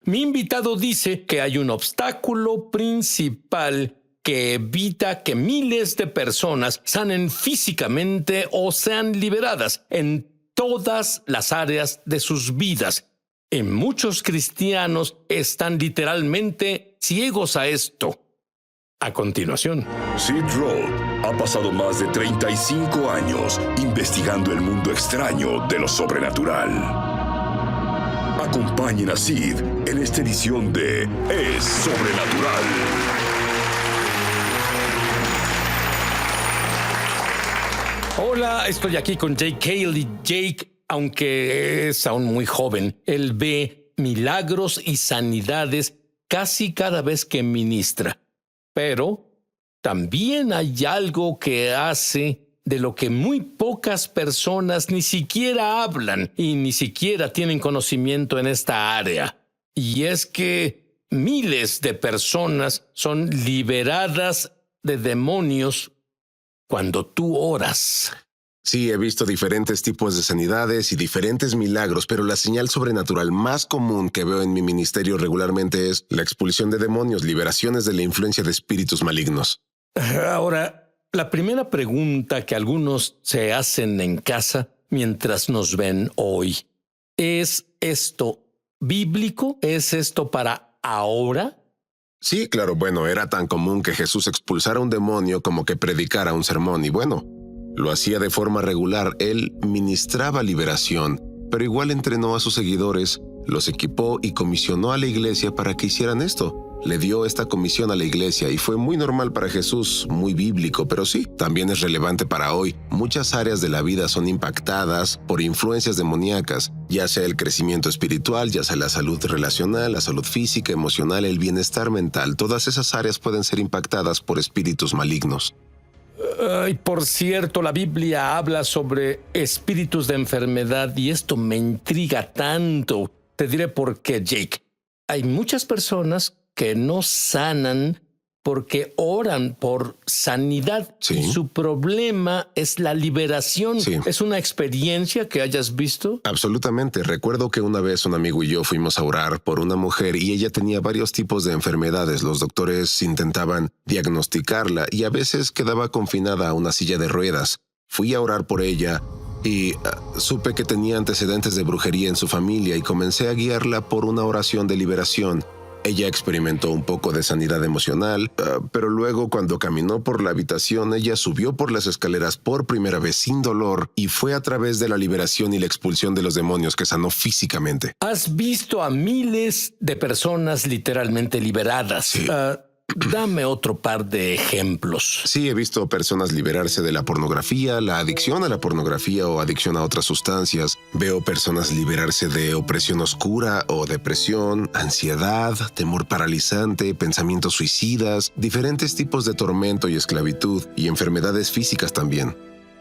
Mi invitado dice que hay un obstáculo principal que evita que miles de personas sanen físicamente o sean liberadas en todas las áreas de sus vidas. Y muchos cristianos están literalmente ciegos a esto. A continuación. Sid Roth ha pasado más de 35 años investigando el mundo extraño de lo sobrenatural. Acompañen a Sid en esta edición de Es Sobrenatural. Hola, estoy aquí con Jake Cale y Jake, aunque es aún muy joven, él ve milagros y sanidades casi cada vez que ministra. Pero también hay algo que hace de lo que muy pocas personas ni siquiera hablan y ni siquiera tienen conocimiento en esta área. Y es que miles de personas son liberadas de demonios cuando tú oras. Sí, he visto diferentes tipos de sanidades y diferentes milagros, pero la señal sobrenatural más común que veo en mi ministerio regularmente es la expulsión de demonios, liberaciones de la influencia de espíritus malignos. Ahora, la primera pregunta que algunos se hacen en casa mientras nos ven hoy, ¿es esto bíblico? ¿Es esto para ahora? Sí, claro, bueno, era tan común que Jesús expulsara un demonio como que predicara un sermón y bueno, lo hacía de forma regular. Él ministraba liberación, pero igual entrenó a sus seguidores, los equipó y comisionó a la iglesia para que hicieran esto. Le dio esta comisión a la iglesia y fue muy normal para Jesús, muy bíblico, pero sí, también es relevante para hoy. Muchas áreas de la vida son impactadas por influencias demoníacas, ya sea el crecimiento espiritual, ya sea la salud relacional, la salud física, emocional, el bienestar mental. Todas esas áreas pueden ser impactadas por espíritus malignos. Por cierto, la Biblia habla sobre espíritus de enfermedad y esto me intriga tanto. Te diré por qué, Jake. Hay muchas personas que no sanan porque oran por sanidad. Sí. Y su problema es la liberación. Sí. ¿Es una experiencia que hayas visto? Absolutamente. Recuerdo que una vez un amigo y yo fuimos a orar por una mujer y ella tenía varios tipos de enfermedades. Los doctores intentaban diagnosticarla y a veces quedaba confinada a una silla de ruedas. Fui a orar por ella y supe que tenía antecedentes de brujería en su familia y comencé a guiarla por una oración de liberación. Ella experimentó un poco de sanidad emocional, pero luego cuando caminó por la habitación, ella subió por las escaleras por primera vez sin dolor y fue a través de la liberación y la expulsión de los demonios que sanó físicamente. Has visto a miles de personas literalmente liberadas. Sí. Dame otro par de ejemplos. Sí, he visto personas liberarse de la pornografía, la adicción a la pornografía o adicción a otras sustancias. Veo personas liberarse de opresión oscura o depresión, ansiedad, temor paralizante, pensamientos suicidas, diferentes tipos de tormento y esclavitud y enfermedades físicas también.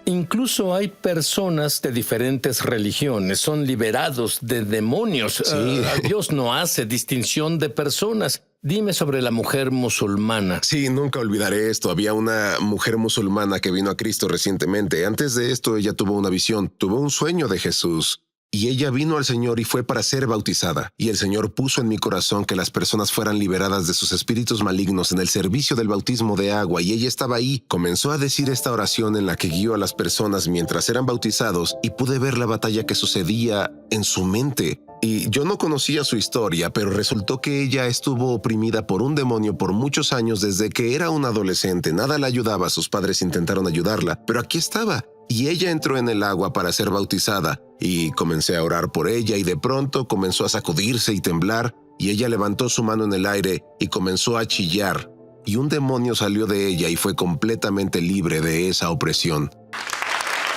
Incluso hay personas de diferentes religiones, son liberados de demonios. Sí. Dios no hace distinción de personas. Dime sobre la mujer musulmana. Sí, nunca olvidaré esto. Había una mujer musulmana que vino a Cristo recientemente. Antes de esto, ella tuvo una visión, tuvo un sueño de Jesús. Y ella vino al Señor y fue para ser bautizada. Y el Señor puso en mi corazón que las personas fueran liberadas de sus espíritus malignos en el servicio del bautismo de agua. Y ella estaba ahí. Comenzó a decir esta oración en la que guió a las personas mientras eran bautizados y pude ver la batalla que sucedía en su mente. Y yo no conocía su historia, pero resultó que ella estuvo oprimida por un demonio por muchos años desde que era una adolescente. Nada la ayudaba, sus padres intentaron ayudarla, pero aquí estaba. Y ella entró en el agua para ser bautizada y comencé a orar por ella y de pronto comenzó a sacudirse y temblar y ella levantó su mano en el aire y comenzó a chillar y un demonio salió de ella y fue completamente libre de esa opresión.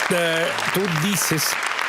Tú dices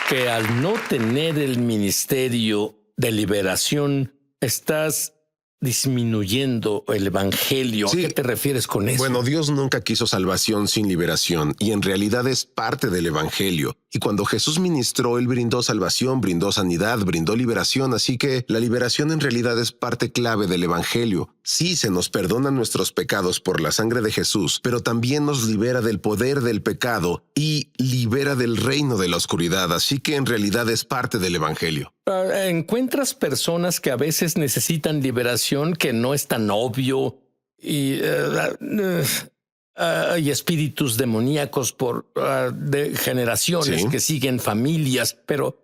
que al no tener el ministerio de liberación estás disminuyendo el evangelio. Sí. ¿A qué te refieres con eso? Bueno, Dios nunca quiso salvación sin liberación y en realidad es parte del evangelio. Y cuando Jesús ministró, Él brindó salvación, brindó sanidad, brindó liberación. Así que la liberación en realidad es parte clave del evangelio. Sí, se nos perdonan nuestros pecados por la sangre de Jesús, pero también nos libera del poder del pecado y libera del reino de la oscuridad, así que en realidad es parte del Evangelio. ¿Encuentras personas que a veces necesitan liberación que no es tan obvio y hay espíritus demoníacos de generaciones Sí. que siguen familias, pero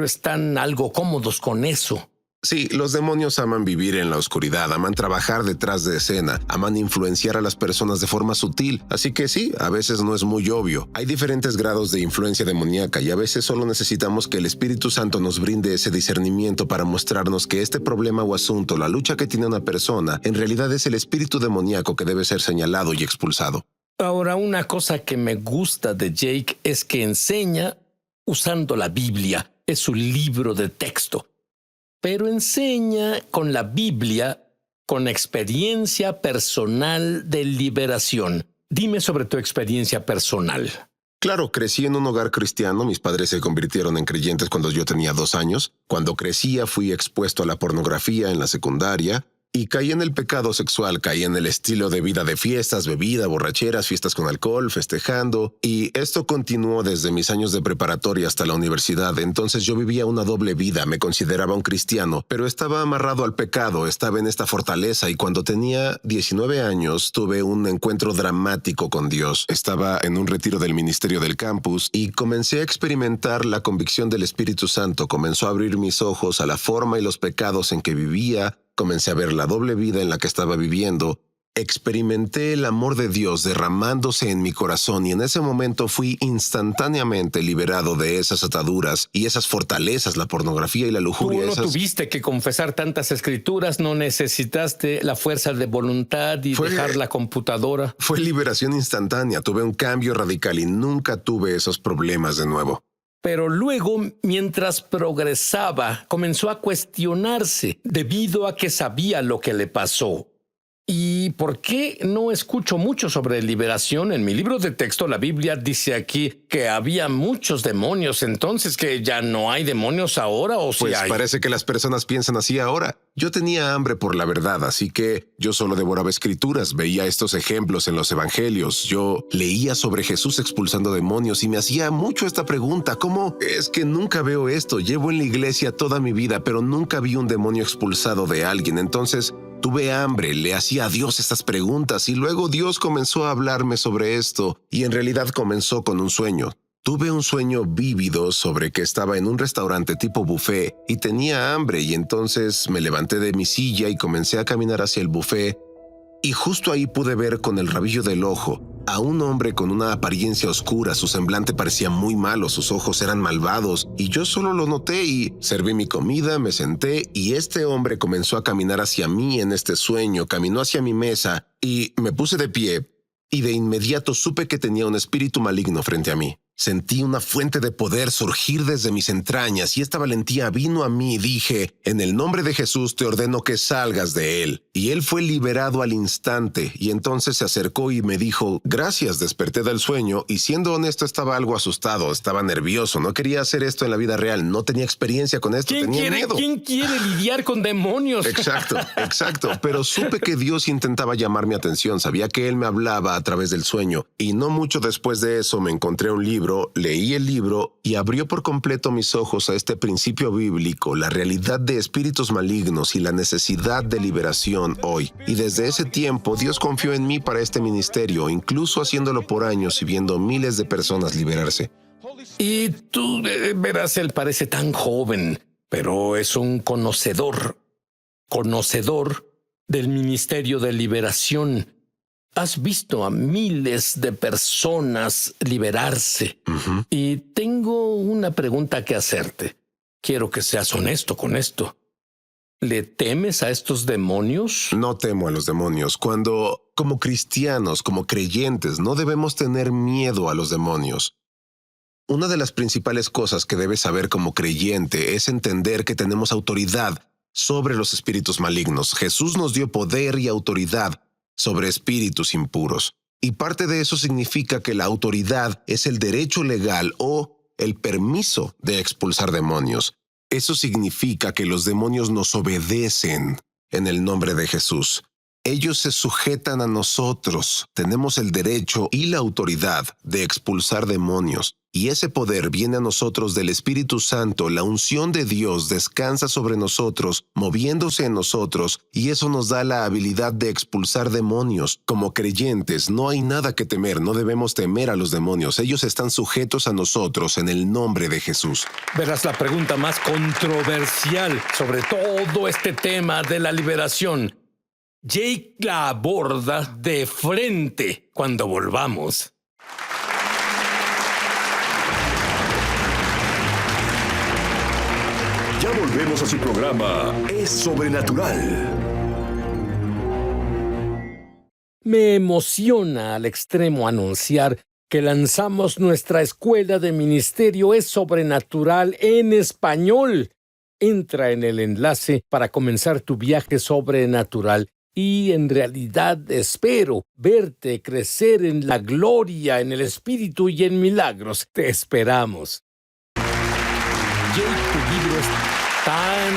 están algo cómodos con eso? Sí, los demonios aman vivir en la oscuridad, aman trabajar detrás de escena, aman influenciar a las personas de forma sutil, así que sí, a veces no es muy obvio. Hay diferentes grados de influencia demoníaca y a veces solo necesitamos que el Espíritu Santo nos brinde ese discernimiento para mostrarnos que este problema o asunto, la lucha que tiene una persona, en realidad es el espíritu demoníaco que debe ser señalado y expulsado. Ahora, una cosa que me gusta de Jake es que enseña usando la Biblia, es su libro de texto. Pero enseña con la Biblia, con experiencia personal de liberación. Dime sobre tu experiencia personal. Claro, crecí en un hogar cristiano, mis padres se convirtieron en creyentes cuando yo tenía 2 años. Cuando crecía fui expuesto a la pornografía en la secundaria y caí en el pecado sexual, caí en el estilo de vida de fiestas, bebida, borracheras, fiestas con alcohol, festejando, y esto continuó desde mis años de preparatoria hasta la universidad. Entonces yo vivía una doble vida, me consideraba un cristiano, pero estaba amarrado al pecado, estaba en esta fortaleza, y cuando tenía 19 años tuve un encuentro dramático con Dios. Estaba en un retiro del ministerio del campus y comencé a experimentar la convicción del Espíritu Santo. Comenzó a abrir mis ojos a la forma y los pecados en que vivía. Comencé a ver la doble vida en la que estaba viviendo. Experimenté el amor de Dios derramándose en mi corazón y en ese momento fui instantáneamente liberado de esas ataduras y esas fortalezas, la pornografía y la Tú lujuria. no tuviste que confesar tantas escrituras, no necesitaste la fuerza de voluntad y dejar la computadora. Fue liberación instantánea, tuve un cambio radical y nunca tuve esos problemas de nuevo. Pero luego, mientras progresaba, comenzó a cuestionarse debido a que sabía lo que le pasó. ¿Y por qué no escucho mucho sobre liberación? En mi libro de texto, la Biblia dice aquí que había muchos demonios. Entonces, ¿que ya no hay demonios ahora o si Pues hay? parece que las personas piensan así ahora. Yo tenía hambre por la verdad, así que yo solo devoraba escrituras, veía estos ejemplos en los evangelios. Yo leía sobre Jesús expulsando demonios y me hacía mucho esta pregunta: ¿cómo es que nunca veo esto? Llevo en la iglesia toda mi vida, pero nunca vi un demonio expulsado de alguien. Entonces tuve hambre, le hacía a Dios estas preguntas y luego Dios comenzó a hablarme sobre esto y en realidad comenzó con un sueño. Tuve un sueño vívido sobre que estaba en un restaurante tipo buffet y tenía hambre y entonces me levanté de mi silla y comencé a caminar hacia el buffet y justo ahí pude ver con el rabillo del ojo a un hombre con una apariencia oscura. Su semblante parecía muy malo, sus ojos eran malvados y yo solo lo noté y serví mi comida, me senté y este hombre comenzó a caminar hacia mí en este sueño, caminó hacia mi mesa y me puse de pie y de inmediato supe que tenía un espíritu maligno frente a mí. Sentí una fuente de poder surgir desde mis entrañas y esta valentía vino a mí y dije: en el nombre de Jesús te ordeno que salgas de él. Y él fue liberado al instante y entonces se acercó y me dijo: gracias, desperté del sueño y siendo honesto estaba algo asustado, estaba nervioso, no quería hacer esto en la vida real, no tenía experiencia con esto, tenía miedo. ¿Quién quiere lidiar con demonios? Exacto, pero supe que Dios intentaba llamar mi atención, sabía que él me hablaba a través del sueño y no mucho después de eso me encontré un libro. Leí el libro y abrió por completo mis ojos a este principio bíblico, la realidad de espíritus malignos y la necesidad de liberación hoy. Y desde ese tiempo Dios confió en mí para este ministerio, incluso haciéndolo por años y viendo miles de personas liberarse. Y tú, verás, él parece tan joven, pero es un conocedor del ministerio de liberación. Has visto a miles de personas liberarse. Y tengo una pregunta que hacerte. Quiero que seas honesto con esto. ¿Le temes a estos demonios? No temo a los demonios. Cuando, como cristianos, como creyentes, no debemos tener miedo a los demonios. Una de las principales cosas que debes saber como creyente es entender que tenemos autoridad sobre los espíritus malignos. Jesús nos dio poder y autoridad sobre espíritus impuros. Y parte de eso significa que la autoridad es el derecho legal o el permiso de expulsar demonios. Eso significa que los demonios nos obedecen. en el nombre de Jesús. Ellos se sujetan a nosotros. Tenemos el derecho y la autoridad de expulsar demonios. Y ese poder viene a nosotros del Espíritu Santo. La unción de Dios descansa sobre nosotros, moviéndose en nosotros, y eso nos da la habilidad de expulsar demonios. Como creyentes, no hay nada que temer, no debemos temer a los demonios. Ellos están sujetos a nosotros en el nombre de Jesús. Verás la pregunta más controversial sobre todo este tema de la liberación. Jake la aborda de frente cuando volvamos. Ya volvemos a su programa Es Sobrenatural. Me emociona al extremo anunciar que lanzamos nuestra escuela de ministerio Es Sobrenatural en español. Entra en el enlace para comenzar tu viaje sobrenatural y en realidad espero verte crecer en la gloria, en el Espíritu y en milagros. Te esperamos. Jake, tu libro es tan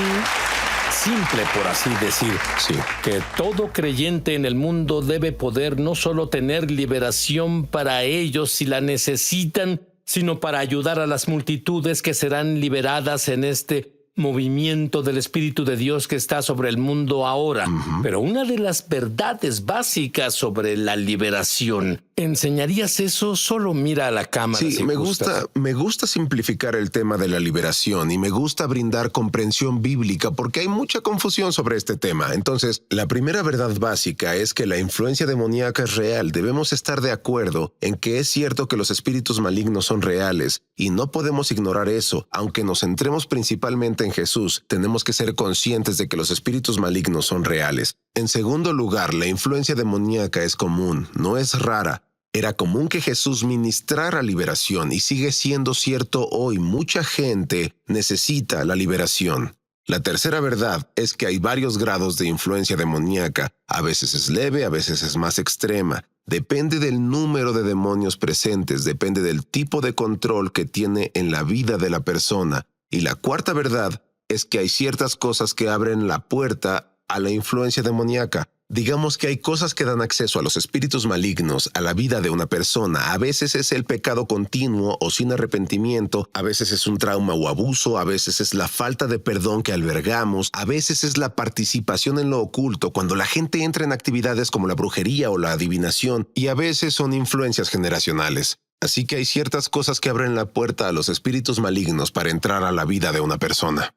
simple, por así decir, Sí. que todo creyente en el mundo debe poder no solo tener liberación para ellos si la necesitan, sino para ayudar a las multitudes que serán liberadas en este movimiento del Espíritu de Dios que está sobre el mundo ahora. Pero una de las verdades básicas sobre la liberación, ¿enseñarías eso? Solo mira a la cámara. Sí, si me gustas. gusta simplificar el tema de la liberación y me gusta brindar comprensión bíblica porque hay mucha confusión sobre este tema. Entonces, la primera verdad básica es que la influencia demoníaca es real. Debemos estar de acuerdo en que es cierto que los espíritus malignos son reales y no podemos ignorar eso. Aunque nos centremos principalmente en Jesús, tenemos que ser conscientes de que los espíritus malignos son reales. En segundo lugar, la influencia demoníaca es común, no es rara. Era común que Jesús ministrara liberación y sigue siendo cierto hoy. Mucha gente necesita la liberación. La tercera verdad es que hay varios grados de influencia demoníaca. A veces es leve, a veces es más extrema. Depende del número de demonios presentes, depende del tipo de control que tiene en la vida de la persona. Y la cuarta verdad es que hay ciertas cosas que abren la puerta a la influencia demoníaca. Digamos que hay cosas que dan acceso a los espíritus malignos a la vida de una persona. A veces es el pecado continuo o sin arrepentimiento, a veces es un trauma o abuso, a veces es la falta de perdón que albergamos, a veces es la participación en lo oculto cuando la gente entra en actividades como la brujería o la adivinación, y a veces son influencias generacionales. Así que hay ciertas cosas que abren la puerta a los espíritus malignos para entrar a la vida de una persona.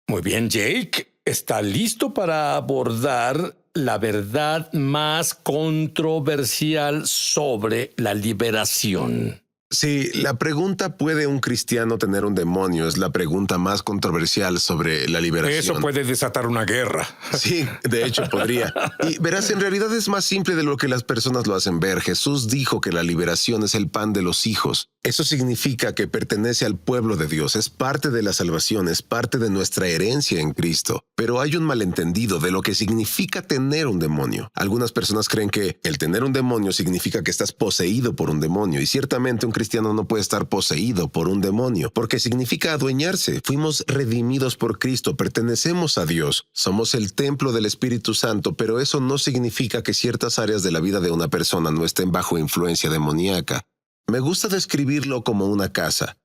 Muy bien, Jake. ¿Está listo para abordar la verdad más controversial sobre la liberación? Sí, la pregunta ¿puede un cristiano tener un demonio? Es la pregunta más controversial sobre la liberación. Eso puede desatar una guerra. Sí, de hecho podría. Y verás, en realidad es más simple de lo que las personas lo hacen ver. Jesús dijo que la liberación es el pan de los hijos. Eso significa que pertenece al pueblo de Dios, es parte de la salvación, es parte de nuestra herencia en Cristo. Pero hay un malentendido de lo que significa tener un demonio. Algunas personas creen que el tener un demonio significa que estás poseído por un demonio, y ciertamente un cristiano no puede estar poseído por un demonio, porque significa adueñarse. Fuimos redimidos por Cristo, pertenecemos a Dios, somos el templo del Espíritu Santo, pero eso no significa que ciertas áreas de la vida de una persona no estén bajo influencia demoníaca. Me gusta describirlo como una casa.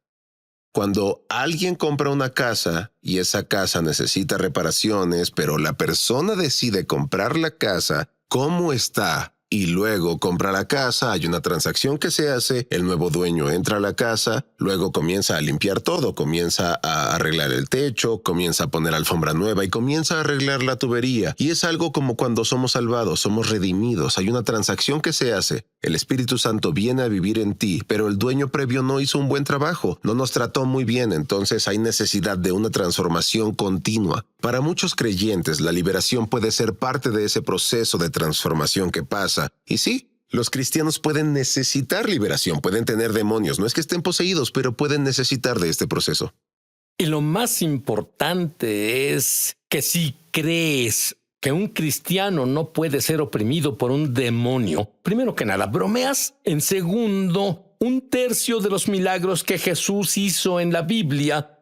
Cuando alguien compra una casa y esa casa necesita reparaciones, pero la persona decide comprar la casa como está y luego compra la casa, hay una transacción que se hace, el nuevo dueño entra a la casa, luego comienza a limpiar todo, comienza a arreglar el techo, comienza a poner alfombra nueva y comienza a arreglar la tubería. Y es algo como cuando somos salvados, somos redimidos, hay una transacción que se hace. El Espíritu Santo viene a vivir en ti, pero el dueño previo no hizo un buen trabajo, no nos trató muy bien, entonces hay necesidad de una transformación continua. Para muchos creyentes, la liberación puede ser parte de ese proceso de transformación que pasa. Y sí, los cristianos pueden necesitar liberación, pueden tener demonios, no es que estén poseídos, pero pueden necesitar de este proceso. Y lo más importante es que si crees que un cristiano no puede ser oprimido por un demonio, primero que nada, bromeas. En segundo, 1/3 de los milagros que Jesús hizo en la Biblia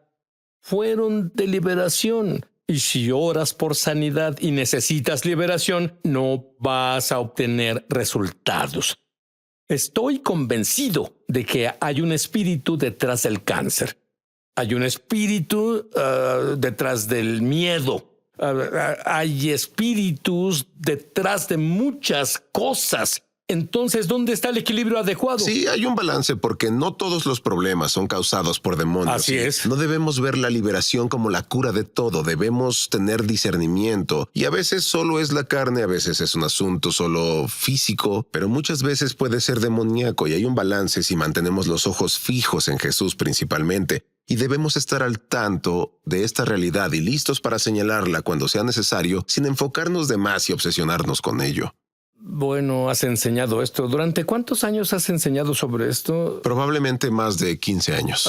fueron de liberación. Y si oras por sanidad y necesitas liberación, no vas a obtener resultados. Estoy convencido de que hay un espíritu detrás del cáncer. Hay un espíritu detrás del miedo. Hay espíritus detrás de muchas cosas. Entonces, ¿dónde está el equilibrio adecuado? Sí, hay un balance porque no todos los problemas son causados por demonios. Así es. No debemos ver la liberación como la cura de todo. Debemos tener discernimiento. Y a veces solo es la carne, a veces es un asunto solo físico, pero muchas veces puede ser demoníaco y hay un balance si mantenemos los ojos fijos en Jesús principalmente. Y debemos estar al tanto de esta realidad y listos para señalarla cuando sea necesario, sin enfocarnos de más y obsesionarnos con ello. Bueno, has enseñado esto. ¿Durante cuántos años has enseñado sobre esto? Probablemente más de 15 años.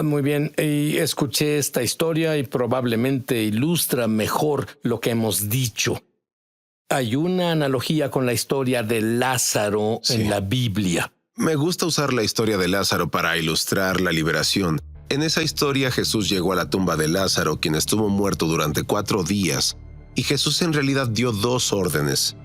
Muy bien. Y escuché esta historia y probablemente ilustra mejor lo que hemos dicho. Hay una analogía con la historia de Lázaro en la Biblia. Me gusta usar la historia de Lázaro para ilustrar la liberación. En esa historia Jesús llegó a la tumba de Lázaro, quien estuvo muerto durante 4 días, y Jesús en realidad dio 2 órdenes.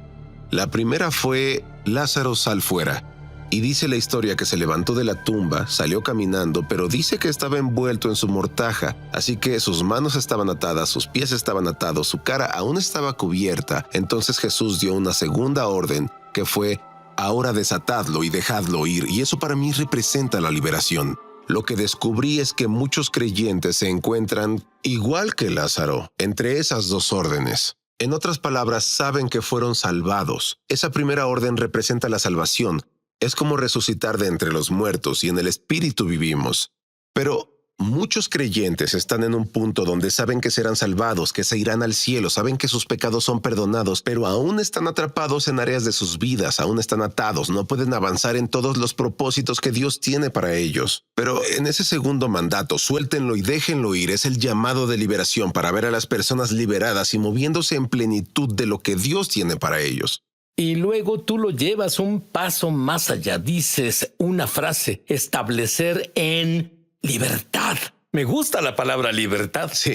La primera fue, Lázaro, sal fuera. Y dice la historia que se levantó de la tumba, salió caminando, pero dice que estaba envuelto en su mortaja, así que sus manos estaban atadas, sus pies estaban atados, su cara aún estaba cubierta. Entonces Jesús dio una segunda orden, que fue, ahora desatadlo y dejadlo ir, y eso para mí representa la liberación. Lo que descubrí es que muchos creyentes se encuentran, igual que Lázaro, entre esas 2 órdenes. En otras palabras, saben que fueron salvados. Esa primera orden representa la salvación. Es como resucitar de entre los muertos y en el Espíritu vivimos. Pero muchos creyentes están en un punto donde saben que serán salvados, que se irán al cielo, saben que sus pecados son perdonados, pero aún están atrapados en áreas de sus vidas, aún están atados, no pueden avanzar en todos los propósitos que Dios tiene para ellos. Pero en ese segundo mandato, suéltenlo y déjenlo ir, es el llamado de liberación para ver a las personas liberadas y moviéndose en plenitud de lo que Dios tiene para ellos. Y luego tú lo llevas un paso más allá. Dices una frase, establecer en libertad. Me gusta la palabra libertad. Sí.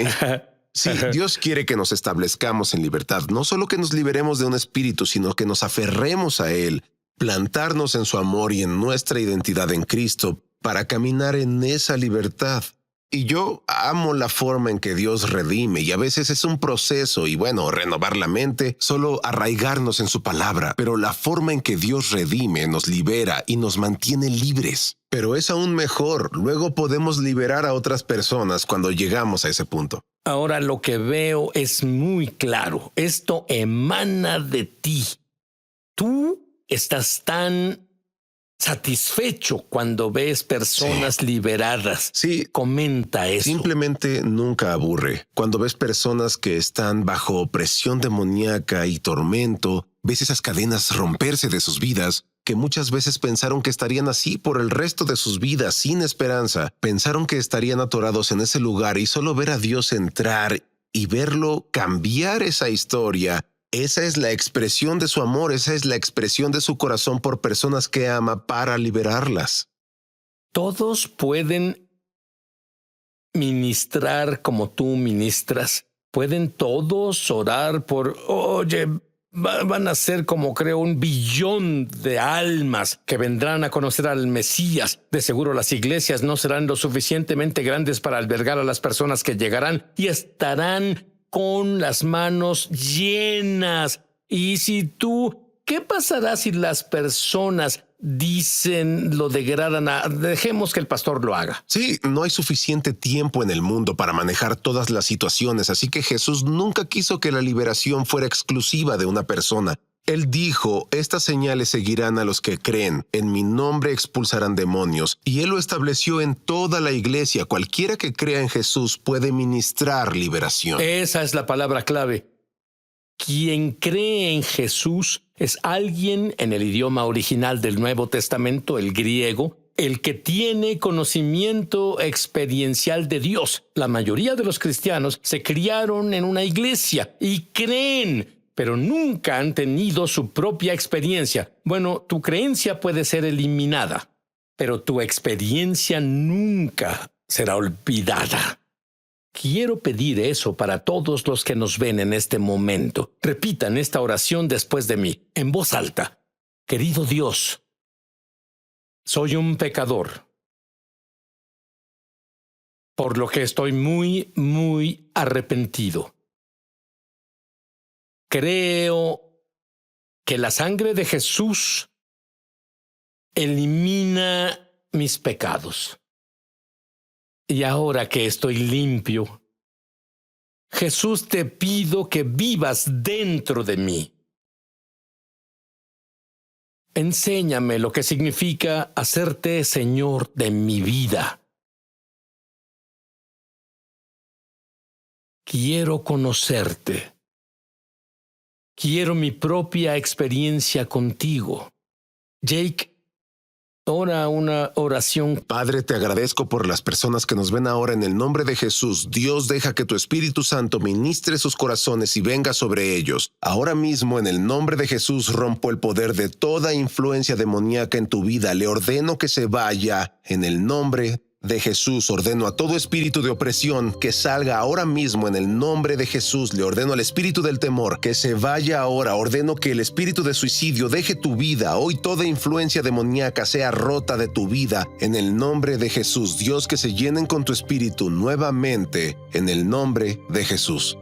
Sí, Dios quiere que nos establezcamos en libertad. No solo que nos liberemos de un espíritu, sino que nos aferremos a Él, plantarnos en su amor y en nuestra identidad en Cristo para caminar en esa libertad. Y yo amo la forma en que Dios redime y a veces es un proceso y bueno, renovar la mente, solo arraigarnos en su palabra, pero la forma en que Dios redime nos libera y nos mantiene libres. Pero es aún mejor, luego podemos liberar a otras personas cuando llegamos a ese punto. Ahora lo que veo es muy claro. Esto emana de ti. Tú estás tan satisfecho cuando ves personas liberadas. Sí. Comenta eso. Simplemente nunca aburre. Cuando ves personas que están bajo opresión demoníaca y tormento, ves esas cadenas romperse de sus vidas, que muchas veces pensaron que estarían así por el resto de sus vidas, sin esperanza. Pensaron que estarían atorados en ese lugar y solo ver a Dios entrar y verlo cambiar esa historia. Esa es la expresión de su amor, esa es la expresión de su corazón por personas que ama para liberarlas. Todos pueden ministrar como tú ministras. Pueden todos orar por, oye, van a ser como creo 1 billón de almas que vendrán a conocer al Mesías. De seguro las iglesias no serán lo suficientemente grandes para albergar a las personas que llegarán y estarán con las manos llenas. Y si tú, ¿qué pasará si las personas dicen, lo degradan dejemos que el pastor lo haga? Sí, no hay suficiente tiempo en el mundo para manejar todas las situaciones, así que Jesús nunca quiso que la liberación fuera exclusiva de una persona. Él dijo, estas señales seguirán a los que creen, en mi nombre expulsarán demonios, y Él lo estableció en toda la iglesia. Cualquiera que crea en Jesús puede ministrar liberación. Esa es la palabra clave. Quien cree en Jesús es alguien en el idioma original del Nuevo Testamento, el griego, el que tiene conocimiento experiencial de Dios. La mayoría de los cristianos se criaron en una iglesia y creen, pero nunca han tenido su propia experiencia. Bueno, tu creencia puede ser eliminada, pero tu experiencia nunca será olvidada. Quiero pedir eso para todos los que nos ven en este momento. Repitan esta oración después de mí, en voz alta. Querido Dios, soy un pecador, por lo que estoy muy, muy arrepentido. Creo que la sangre de Jesús elimina mis pecados. Y ahora que estoy limpio, Jesús, te pido que vivas dentro de mí. Enséñame lo que significa hacerte Señor de mi vida. Quiero conocerte. Quiero mi propia experiencia contigo. Jake, ora una oración. Padre, te agradezco por las personas que nos ven ahora en el nombre de Jesús. Dios, deja que tu Espíritu Santo ministre sus corazones y venga sobre ellos. Ahora mismo, en el nombre de Jesús, rompo el poder de toda influencia demoníaca en tu vida. Le ordeno que se vaya. En el nombre de Jesús, ordeno a todo espíritu de opresión que salga ahora mismo en el nombre de Jesús. Le ordeno al espíritu del temor que se vaya ahora. Ordeno que el espíritu de suicidio deje tu vida. Hoy toda influencia demoníaca sea rota de tu vida en el nombre de Jesús. Dios, que se llenen con tu espíritu nuevamente en el nombre de Jesús.